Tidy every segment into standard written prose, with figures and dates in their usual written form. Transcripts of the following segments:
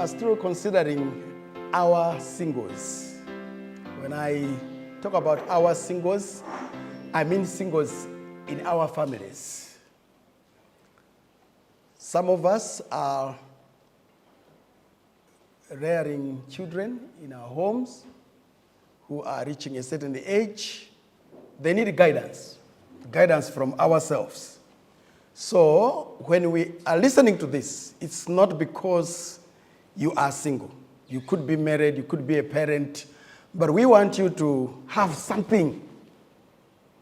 still considering our singles. When I talk about our singles, I mean singles in our families. Some of us are rearing children in our homes who are reaching a certain age. They need guidance from ourselves. So when we are listening to this, it's not because you are single. You could be married, you could be a parent, but we want you to have something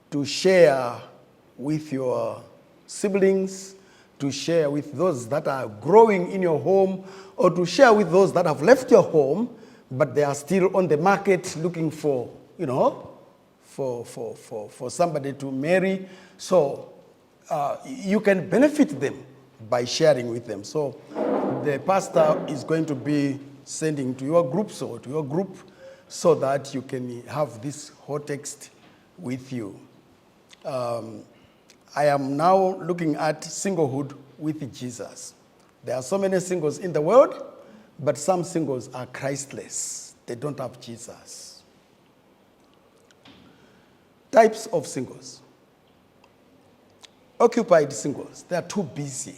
to share with your siblings, to share with those that are growing in your home, or to share with those that have left your home, but they are still on the market looking for, for somebody to marry. So you can benefit them by sharing with them. So the pastor is going to be sending to your groups or to your group so that you can have this whole text with you. I am now looking at singlehood with Jesus. There are so many singles in the world, but some singles are Christless. They don't have Jesus. Types of singles. Occupied singles. They are too busy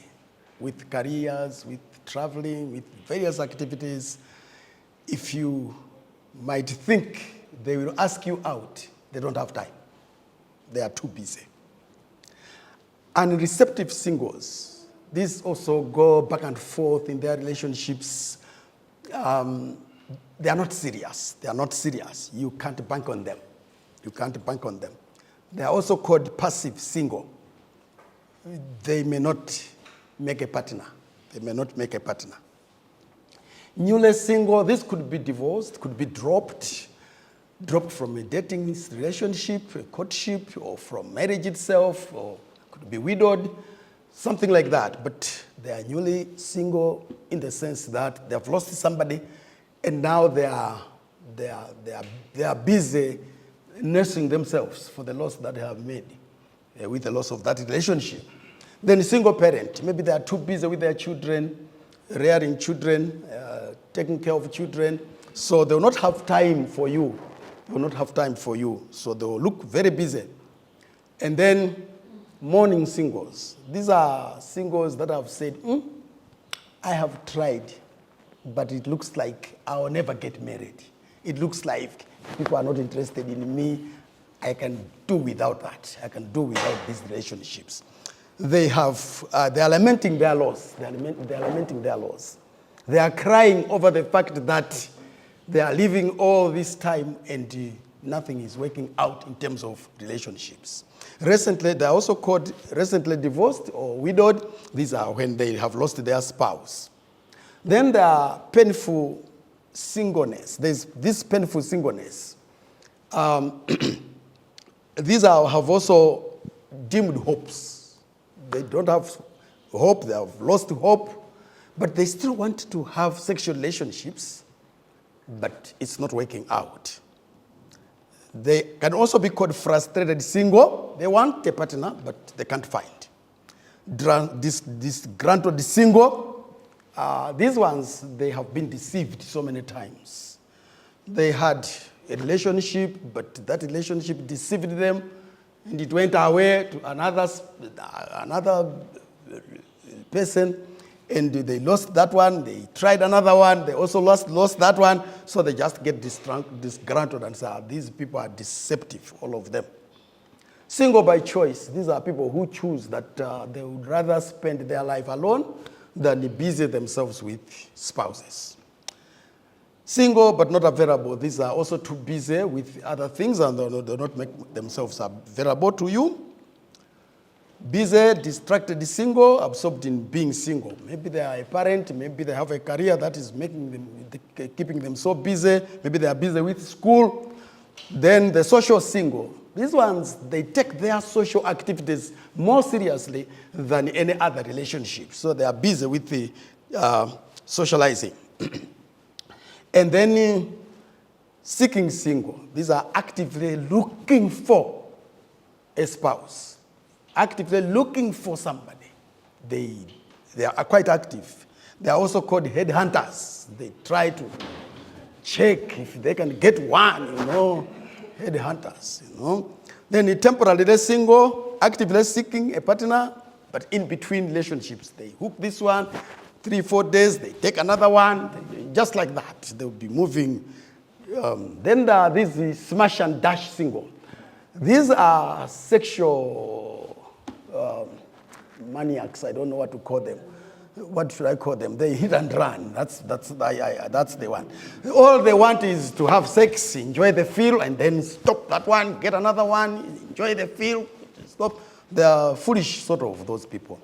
with careers, with traveling, with various activities. If you might think they will ask you out, they don't have time. They are too busy. Unreceptive singles. These also go back and forth in their relationships. They are not serious. They are not serious. You can't bank on them. You can't bank on them. They are also called passive single. They may not make a partner. They may not make a partner. Newly single, this could be divorced, could be dropped from a dating relationship, a courtship, or from marriage itself, or could be widowed, something like that. But they are newly single in the sense that they have lost somebody, and now they are busy nursing themselves for the loss that they have made with the loss of that relationship. Then single parent, maybe they are too busy with their children, rearing children, taking care of children, so they will not have time for you. They will not have time for you, so they will look very busy. And then mourning singles. These are singles that have said, I have tried, but it looks like I will never get married. It looks like people are not interested in me. I can do without that. I can do without these relationships. They are lamenting their loss. They are lamenting their loss. They are crying over the fact that they are living all this time and nothing is working out in terms of relationships. Recently, they are also called recently divorced or widowed. These are when they have lost their spouse. Then there are painful singleness. There's this painful singleness. These have also dimmed hopes. They don't have hope, they have lost hope, but they still want to have sexual relationships, but it's not working out. They can also be called frustrated single. They want a partner, but they can't find. Disgruntled single. These ones, they have been deceived so many times. They had a relationship, but that relationship deceived them, and it went away to another person, and they lost that one. They tried another one. They also lost that one. So they just get disgruntled and say, these people are deceptive, all of them. Single by choice. These are people who choose that they would rather spend their life alone than busy themselves with spouses. Single but not available. These are also too busy with other things and they do not make themselves available to you. Busy, distracted, single, absorbed in being single. Maybe they are a parent, maybe they have a career that is keeping them so busy. Maybe they are busy with school. Then the social single. These ones, they take their social activities more seriously than any other relationship. So they are busy with the socializing. And then seeking single. These are actively looking for a spouse. Actively looking for somebody. They are quite active. They are also called headhunters. They try to check if they can get one, headhunters, Then temporarily single, actively seeking a partner, but in between relationships. They hook this one, 3-4 days, they take another one, just like that. They'll be moving. Then there are these smash and dash single. These are sexual maniacs. I don't know what to call them. What should I call them? They hit and run. That's the one. All they want is to have sex, enjoy the feel, and then stop that one, get another one, enjoy the feel, stop. They are foolish, sort of, those people.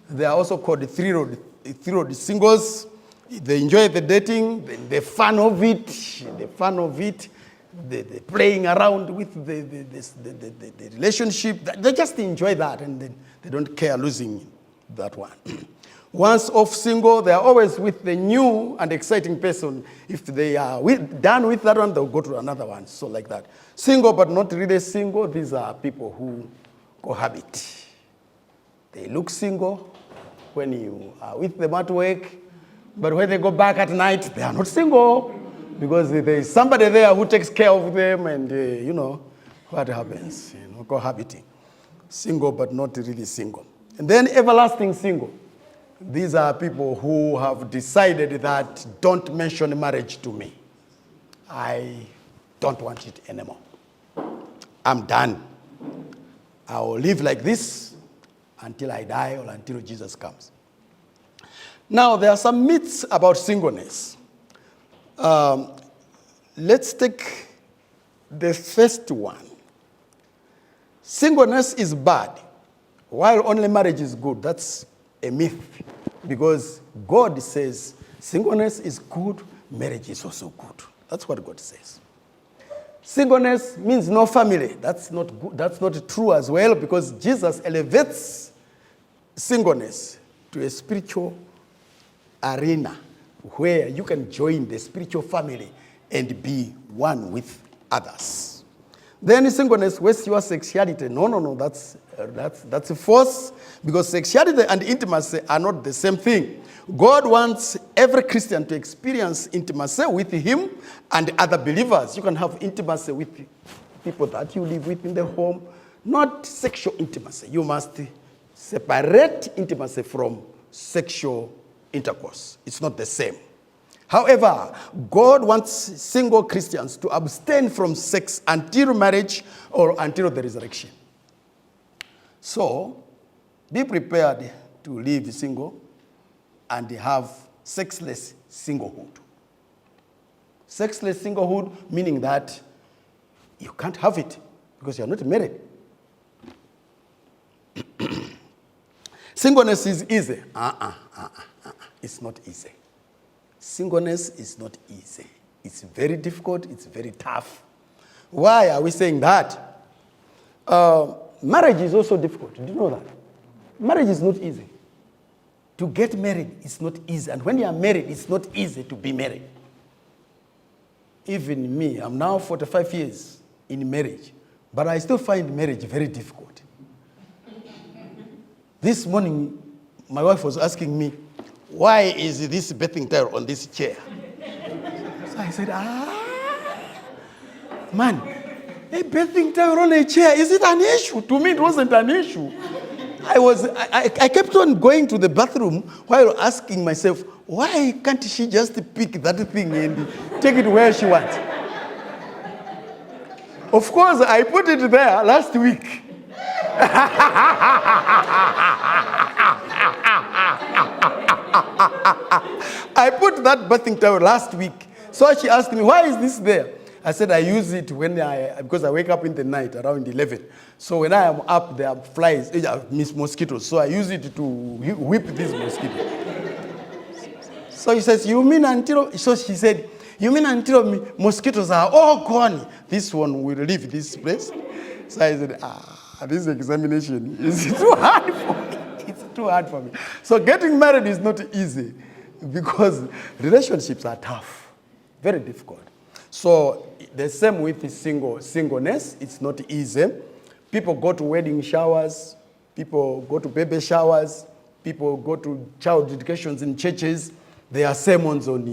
They are also called the three-road singles. They enjoy the dating, the fun of it, the playing around with the relationship. They just enjoy that, and they don't care losing that one. Once off single, they are always with the new and exciting person. If they are done with that one, they'll go to another one, so like that. Single but not really single, these are people who cohabit. They look single when you are with them at work, but when they go back at night, they are not single because there is somebody there who takes care of them, and what happens, cohabiting. Single but not really single. And then everlasting single. These are people who have decided that don't mention marriage to me. I don't want it anymore. I'm done. I will live like this until I die or until Jesus comes. Now, there are some myths about singleness. Let's take the first one. Singleness is bad, while only marriage is good. That's a myth, because God says singleness is good, marriage is also good. That's what God says. Singleness means no family. That's not good. That's not true as well, because Jesus elevates singleness to a spiritual arena where you can join the spiritual family and be one with others. Then singleness wastes your sexuality. No, that's false, because sexuality and intimacy are not the same thing. God wants every Christian to experience intimacy with him and other believers. You can have intimacy with people that you live with in the home, not sexual intimacy. You must separate intimacy from sexual intercourse. It's not the same. However, God wants single Christians to abstain from sex until marriage or until the resurrection. So, be prepared to live single and have sexless singlehood. Sexless singlehood meaning that you can't have it because you're not married. Singleness is easy. It's not easy. Singleness is not easy. It's very difficult. It's very tough. Why are we saying that? Marriage is also difficult. Did you know that? Marriage is not easy. To get married is not easy. And when you are married, it's not easy to be married. Even me, I'm now 45 years in marriage, but I still find marriage very difficult. This morning, my wife was asking me, why is this bathing towel on this chair? So I said, man, a bathing towel on a chair, is it an issue? To me, it wasn't an issue. I kept on going to the bathroom while asking myself, why can't she just pick that thing and take it where she wants? Of course, I put it there last week. I put that bathing towel last week. So she asked me, why is this there? I said, I use it because I wake up in the night around 11. So when I am up, there are flies, mosquitoes. So I use it to whip these mosquitoes. So he says, so she said, you mean until mosquitoes are all gone, this one will leave this place? So I said, this examination is too hard for me. It's too hard for me. So getting married is not easy because relationships are tough, very difficult. So the same with singleness, it's not easy. People go to wedding showers, people go to baby showers, People go to child educations in churches. There are sermons on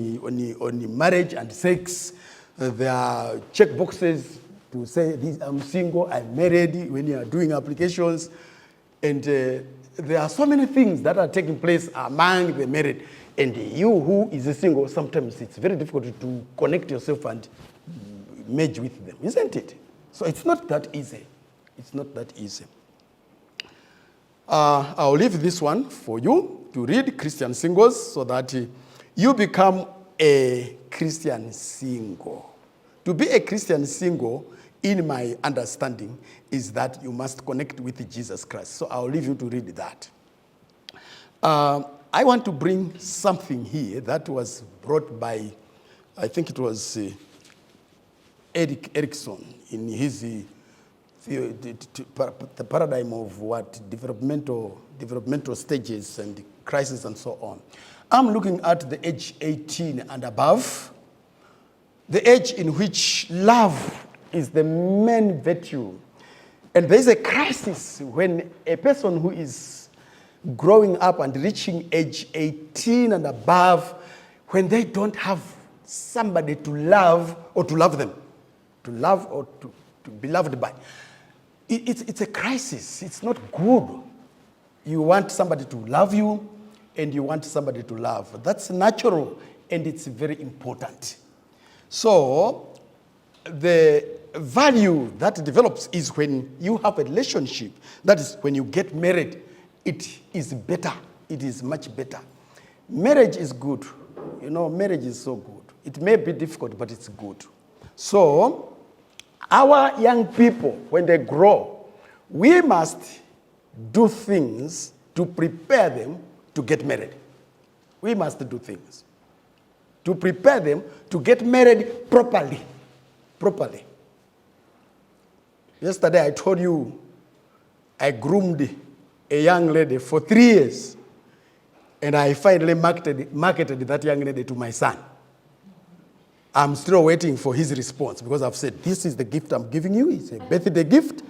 marriage and sex. There are check boxes to say, I'm single, I'm married, when you are doing applications. And there are so many things that are taking place among the married. And you who is single, sometimes it's very difficult to connect yourself and merge with them, isn't it? So it's not that easy. It's not that easy. I'll leave this one for you to read, Christian Singles, so that you become a Christian single. To be a Christian single, in my understanding, is that you must connect with Jesus Christ. So I'll leave you to read that. I want to bring something here that was brought by, I think it was Erik Erikson in his the paradigm of what developmental stages and crisis and so on. I'm looking at the age 18 and above, the age in which love is the main virtue. And there's a crisis when a person who is growing up and reaching age 18 and above, when they don't have somebody to love or to love them, to love or to be loved by. It's a crisis. It's not good. You want somebody to love you, and you want somebody to love. That's natural, and it's very important. So the value that develops is when you have a relationship. That is when you get married. It is better. It is much better. Marriage is good. You know, marriage is so good. It may be difficult, but it's good. So our young people, when they grow, we must do things to prepare them to get married. We must do things to prepare them to get married properly. Properly. Yesterday I told you I groomed a young lady for 3 years, and I finally marketed that young lady to my son. I'm still waiting for his response because I've said, this is the gift I'm giving you. It's a birthday gift.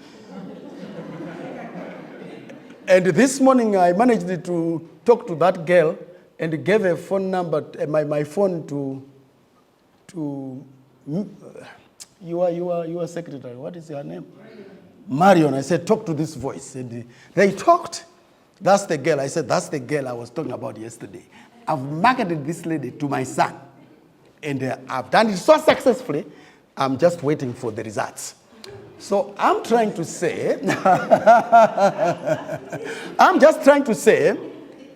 And this morning I managed to talk to that girl and gave a phone number, my phone to your secretary. What is her name? Marion. I said, talk to this voice. And they talked. That's the girl. I said, that's the girl I was talking about yesterday. I've marketed this lady to my son. And I've done it so successfully, I'm just waiting for the results. So I'm trying to say, I'm just trying to say,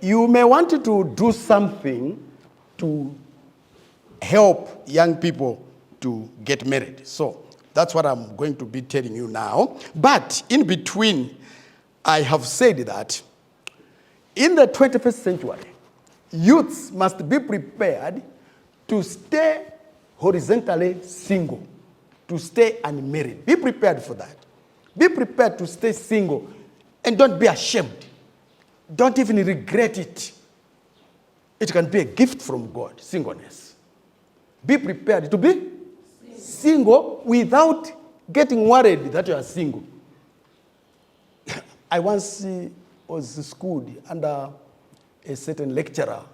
you may want to do something to help young people to get married. So that's what I'm going to be telling you now. But in between, I have said that in the 21st century, youths must be prepared to stay horizontally single, to stay unmarried. Be prepared for that. Be prepared to stay single, and don't be ashamed. Don't even regret it. It can be a gift from God, singleness. Be prepared to be single without getting worried that you are single. I once was schooled under a certain lecturer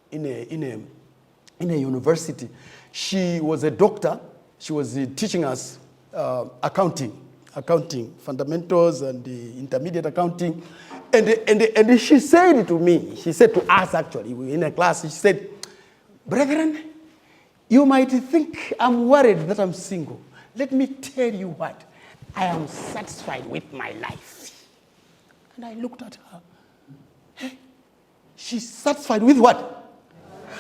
in a university. She was a doctor. She was teaching us accounting, fundamentals and intermediate accounting. And she said to me, she said to us actually, we were in a class, she said, brethren, you might think I'm worried that I'm single. Let me tell you what, I am satisfied with my life. And I looked at her. Hey, she's satisfied with what?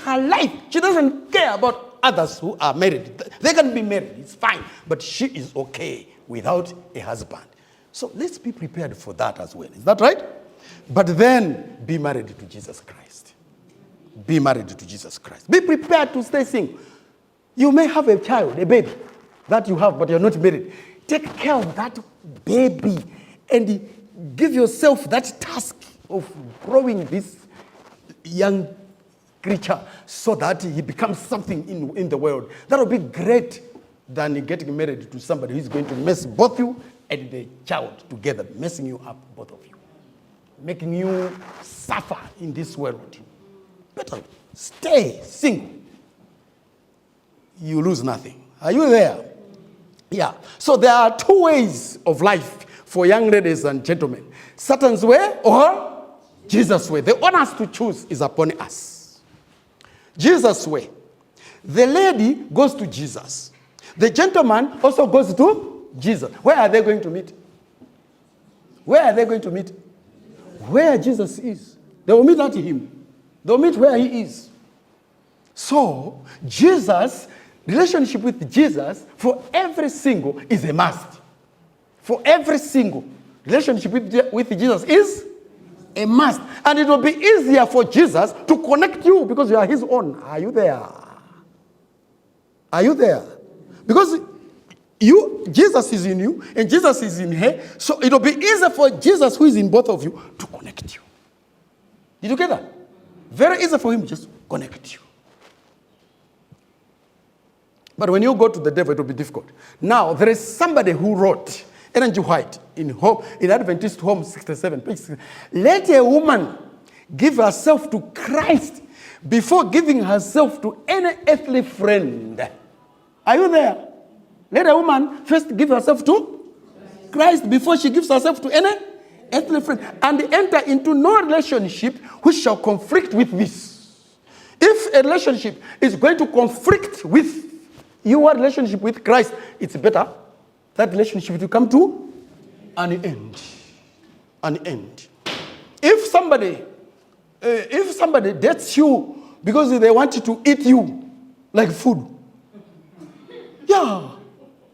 Her life. She doesn't care about others who are married. They can be married, it's fine. But she is okay without a husband. So let's be prepared for that as well. Is that right? But then be married to Jesus Christ. Be married to Jesus Christ. Be prepared to stay single. You may have a child, a baby, that you have, but you're not married. Take care of that baby and give yourself that task of growing this young creature so that he becomes something in the world. That will be great than getting married to somebody who's going to mess both you and the child together, messing you up, both of you. making you suffer in this world. Better stay single. You lose nothing. Are you there? Yeah. So there are two ways of life for young ladies and gentlemen. Satan's way or Jesus' way. The honors to choose is upon us. Jesus' way. The lady goes to Jesus. The gentleman also goes to Jesus. Where are they going to meet? Where are they going to meet? Where Jesus is. They will meet at him. They will meet where he is. So, Jesus, relationship with Jesus for every single is a must. For every single, relationship with Jesus is a must. And it will be easier for Jesus to connect you because you are his own. Are you there? Are you there? Because Jesus is in you and Jesus is in her. So it will be easier for Jesus, who is in both of you, to connect you. Did you get that? Very easy for him to just connect you. But when you go to the devil, it will be difficult. Now, there is somebody who wrote, Ellen G. White, in Adventist Home 67, page 6, let a woman give herself to Christ before giving herself to any earthly friend. Are you there? Let a woman first give herself to Christ before she gives herself to any earthly friend, and enter into no relationship which shall conflict with this. If a relationship is going to conflict with your relationship with Christ, it's better that relationship to come to an end. An end. If somebody dates you because they want to eat you like food, yeah,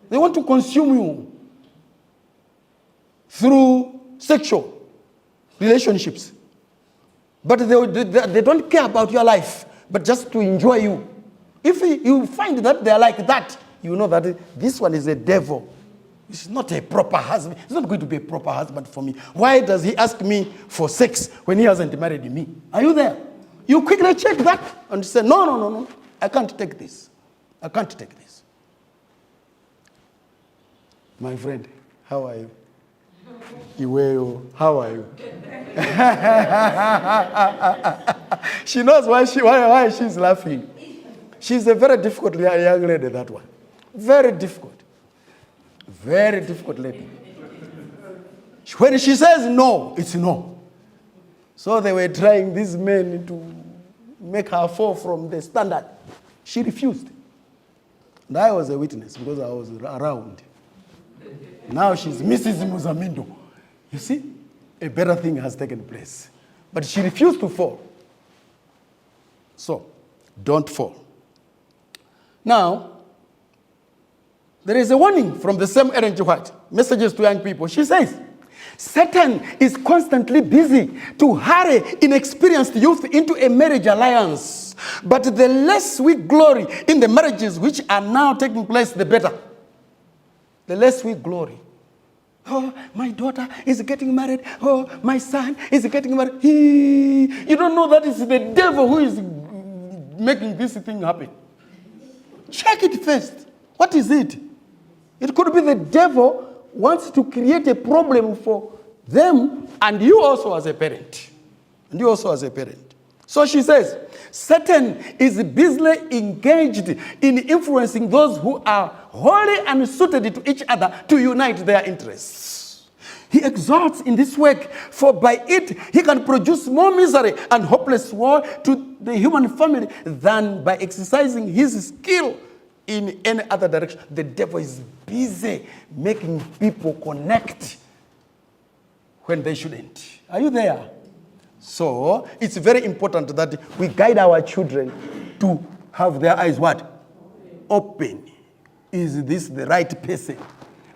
they want to consume you through sexual relationships, but they don't care about your life, but just to enjoy you. If you find that they are like that, you know that this one is a devil. It's not a proper husband. It's not going to be a proper husband for me. Why does he ask me for sex when he hasn't married me? Are you there? You quickly check that and say, no. I can't take this. I can't take this. My friend, how are you? Iweo, how are you? She knows why she's laughing. She's a very difficult young lady, that one. Very difficult. Very difficult lady. When she says no, it's no. So they were trying, these men, to make her fall from the standard. She refused. And I was a witness because I was around. Now she's Mrs. Muzamindo. You see, a better thing has taken place. But she refused to fall. So, don't fall. Now, there is a warning from the same Ellen G. White, Messages to Young People. She says, Satan is constantly busy to hurry inexperienced youth into a marriage alliance. But the less we glory in the marriages which are now taking place, the better. The less we glory. Oh, my daughter is getting married. Oh, my son is getting married. You don't know that it's the devil who is making this thing happen. Check it first. What is it? It could be the devil wants to create a problem for them and you also as a parent. And you also as a parent. So she says, Satan is busily engaged in influencing those who are wholly unsuited to each other to unite their interests. He exalts in this work, for by it he can produce more misery and hopeless war to the human family than by exercising his skill in any other direction. The devil is busy making people connect when they shouldn't. Are you there? So, it's very important that we guide our children to have their eyes what? Open. Is this the right person?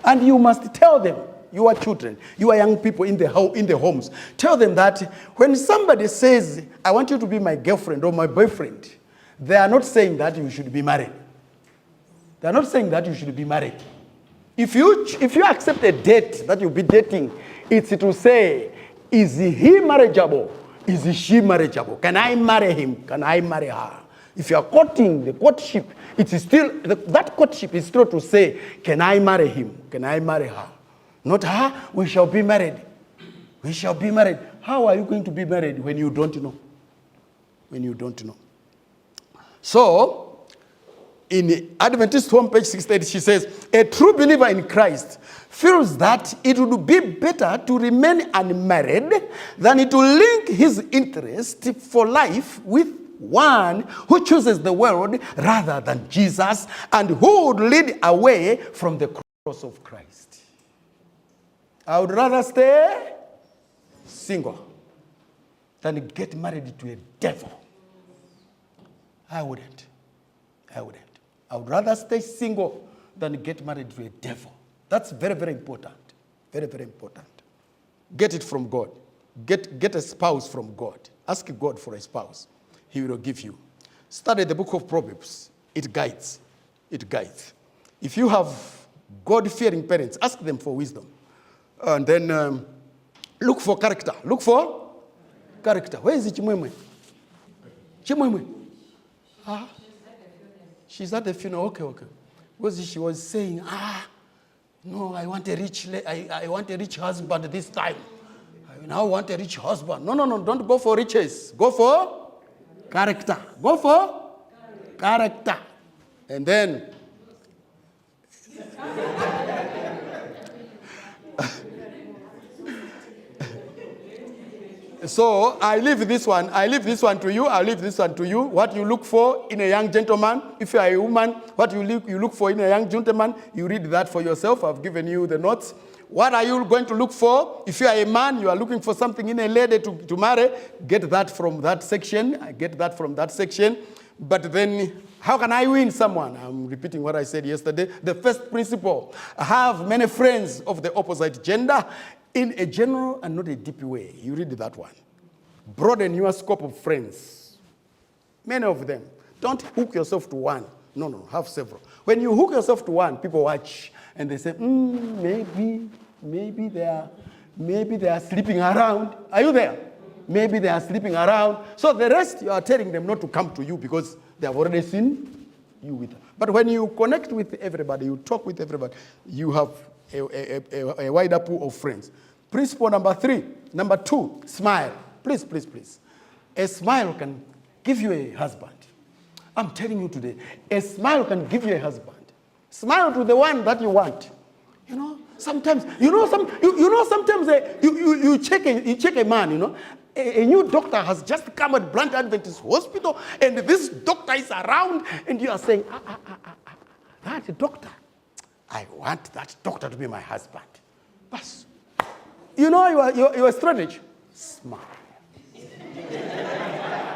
And you must tell them, your children, your young people in the homes, tell them that when somebody says, I want you to be my girlfriend or my boyfriend, they are not saying that you should be married. They are not saying that you should be married. If you accept a date that you'll be dating, it's to say, is he marriageable? Is she marriageable? Can I marry him? Can I marry her? If you are courting, the courtship, it is still, that courtship is still to say, can I marry him? Can I marry her? Not her, we shall be married. We shall be married. how are you going to be married when you don't know? When you don't know. So, in Adventist Home, page 68, she says, a true believer in Christ feels that it would be better to remain unmarried than to link his interest for life with one who chooses the world rather than Jesus and who would lead away from the cross of Christ. I would rather stay single than get married to a devil. I wouldn't. I would rather stay single than get married to a devil. That's very, very important. Very, very important. Get it from God. Get a spouse from God. Ask God for a spouse. He will give you. Study the book of Proverbs. It guides. It guides. If you have God-fearing parents, ask them for wisdom. And then look for character. Look for character. Where is it, Chimwemwe? Chimwemwe? She's at the funeral. Okay. Because she was saying, no, I want a rich husband this time. I now want a rich husband. No, don't go for riches. Go for character. Go for character. And then, so I leave this one to you. What you look for in a young gentleman, if you are a woman, what you look for in a young gentleman, you read that for yourself. I've given you the notes. What are you going to look for? If you are a man, you are looking for something in a lady to marry, get that from that section. But then, how can I win someone? I'm repeating what I said yesterday. The first principle, have many friends of the opposite gender in a general and not a deep way. You read that one. Broaden your scope of friends. Many of them. Don't hook yourself to one. No, have several. When you hook yourself to one, people watch and they say, maybe they are sleeping around. Are you there? Maybe they are sleeping around. So the rest, you are telling them not to come to you because they have already seen you with them. But when you connect with everybody, you talk with everybody, you have a wider pool of friends. Principle number 2, smile. Please. A smile can give you a husband. I'm telling you today, a smile can give you a husband. Smile to the one that you want. Sometimes you check a man, a new doctor has just come at Blunt Adventist Hospital, and this doctor is around, and you are saying, that doctor, I want that doctor to be my husband. But your strategy, smile.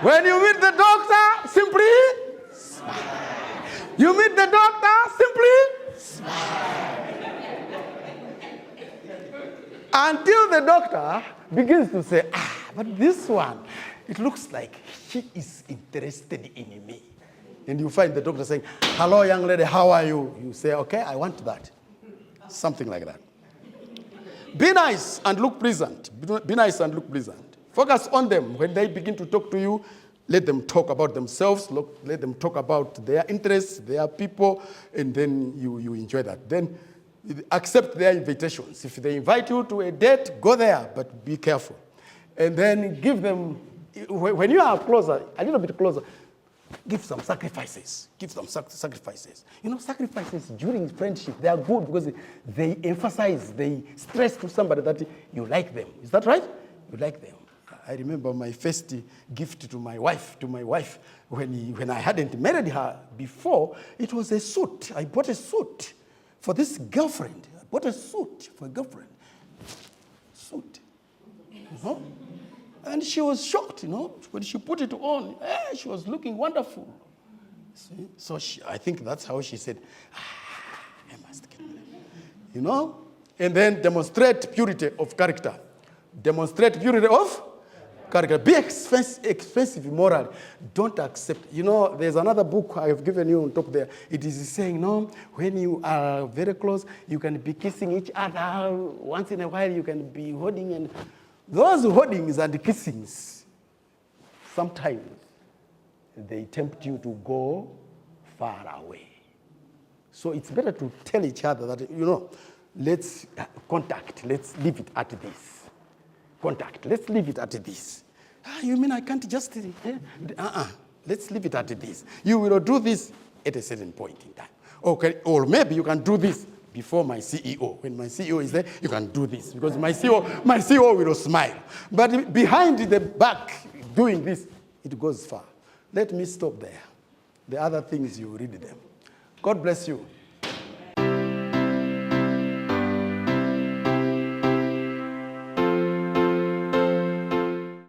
When you meet the doctor, simply smile. You meet the doctor, simply smile. Until the doctor begins to say, but this one, it looks like she is interested in me. And you find the doctor saying, hello, young lady, how are you? You say, okay, I want that. Something like that. Be nice and look pleasant. Be nice and look pleasant. Focus on them. When they begin to talk to you, let them talk about themselves. Let them talk about their interests, their people, and then you enjoy that. Then accept their invitations. If they invite you to a date, go there, but be careful. And then give them, when you are closer, a little bit closer, give some sacrifices. Sacrifices during friendship, they are good because they emphasize, they stress to somebody that you like them. Is that right? You like them. I remember my first gift to my wife when I hadn't married her before, it was a suit. I bought a suit for this girlfriend. I bought a suit for a girlfriend. Suit. And she was shocked, when she put it on. She was looking wonderful. See? So I think that's how she said, I must get married. And then demonstrate purity of character. Demonstrate purity of character. Be expensive morally. Don't accept. There's another book I have given you on top there. It is saying, when you are very close, you can be kissing each other. Once in a while, you can be holding. And those holdings and kissings, sometimes they tempt you to go far away. So it's better to tell each other that, let's contact, let's leave it at this. contact. Let's leave it at this. You mean I can't just... Let's leave it at this. You will do this at a certain point in time. Okay, or maybe you can do this before my CEO. When my CEO is there, you can do this. Because my CEO will smile. But behind the back, doing this, it goes far. Let me stop there. The other things, you read them. God bless you.